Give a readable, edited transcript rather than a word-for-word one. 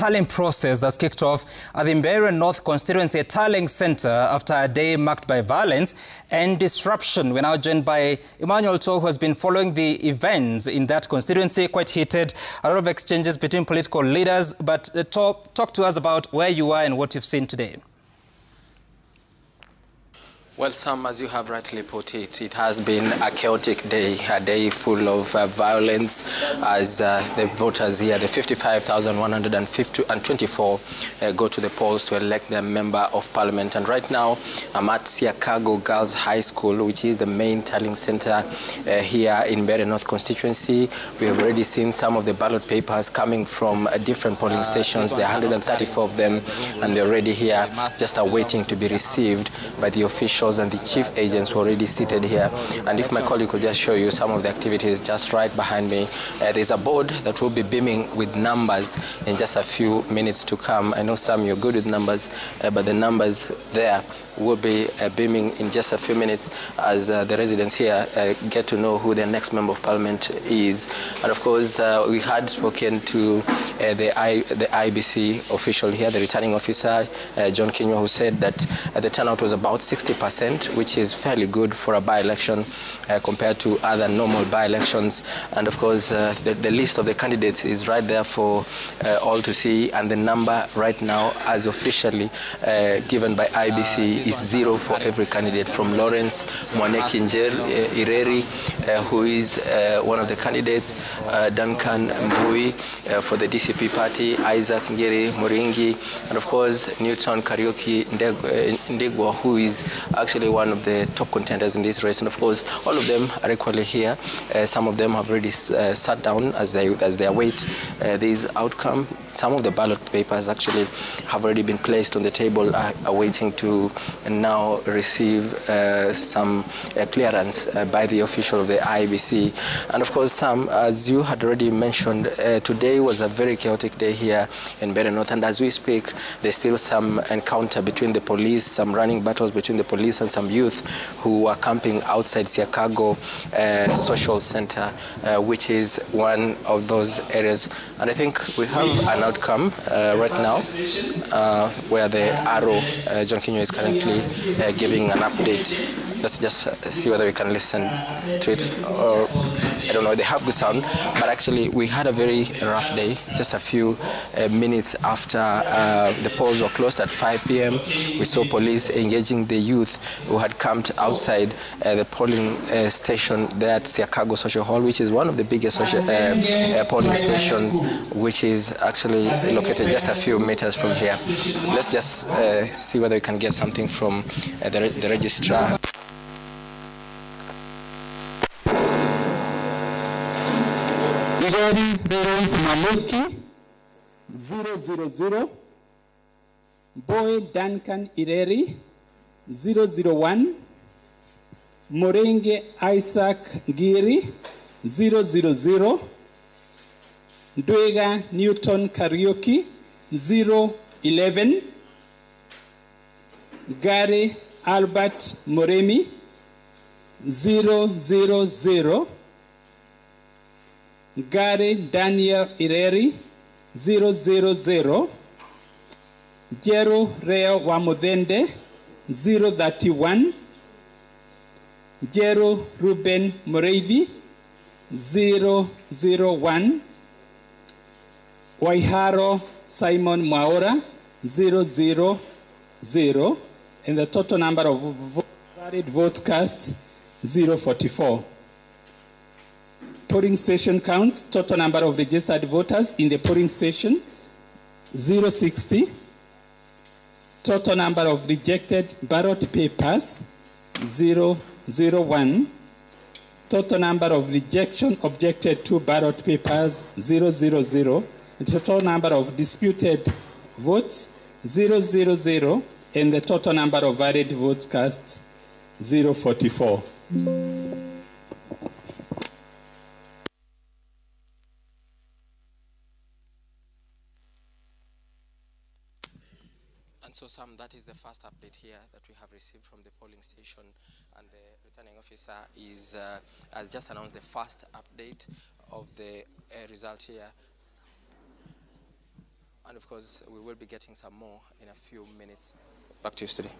tallying process has kicked off at the Mbeere North Constituency tallying centre after a day marked by violence and disruption. We're now joined by Emmanuel Toh, who has been following the events in that constituency. Quite heated, a lot of exchanges between political leaders. But talk to us about where you are and what you've seen today. Well, Sam, as you have rightly put it, it has been a chaotic day, a day full of violence as the voters here, the 55,124, go to the polls to elect their member of parliament. And right now, I'm at Chicago Girls High School, which is the main tallying center here in Mbeere North Constituency. We have already seen some of the ballot papers coming from different polling stations. There are 134 of them, and they're already here, just awaiting to be received by the officials and the chief agents who are already seated here. And if my colleague could just show you some of the activities just right behind me. There's a board that will be beaming with numbers in just a few minutes to come. I know, Sam, you're good with numbers, but the numbers there will be beaming in just a few minutes as the residents here get to know who their next member of parliament is. And of course, we had spoken to the IBC official here, the returning officer, John Kinywa, who said that the turnout was about 60%, which is fairly good for a by-election compared to other normal by-elections. And of course, the list of the candidates is right there for all to see, and the number right now, as officially given by IBC, is 0 for every candidate, from Lawrence Mwaneki Ireri, who is one of the candidates, Duncan Mbui for the DCP party, Isaac Ngeri Muringi, and of course Newton Kariuki Ndigwa, who is actually one of the top contenders in this race. And of course, all of them are equally here. Some of them have already sat down as they await this outcome. Some of the ballot papers actually have already been placed on the table, awaiting to now receive some clearance by the official of the IBC. And of course, Sam, as you had already mentioned, today was a very chaotic day here in Mbeere North. And as we speak, there's still some encounter between the police, some running battles between the police and some youth who are camping outside Chicago Social Center, which is one of those areas. And I think we have an outcome right now where the arrow, John Kinywa, is currently giving an update. Let's just see whether we can listen to it, or I don't know, they have good sound. But actually, we had a very rough day, just a few minutes after the polls were closed at 5 p.m. We saw police engaging the youth who had camped outside the polling station there at Chicago Social Hall, which is one of the biggest polling stations, which is actually located just a few meters from here. Let's just see whether we can get something from the registrar. Ireri Lawrence Mwaneki 000, Boy Duncan Ireri 001, Morenge Isaac Ngiri 000, Ndwega Newton Kariuki 011, Gary Albert Moremi 000, Gary Daniel Ireri 000, Jero Reo Wamudende 031, Jero Ruben Mureithi 001, Waiharo Simon Mwaura 000, and the total number of valid votes cast 044. Polling station count, total number of registered voters in the polling station 060. Total number of rejected ballot papers 001. Total number of rejection objected to ballot papers 000. The total number of disputed votes 000, and the total number of valid votes cast 044. And so, Sam, that is the first update here that we have received from the polling station, and the returning officer has just announced the first update of the result here. And of course, we will be getting some more in a few minutes. Back to you, studio.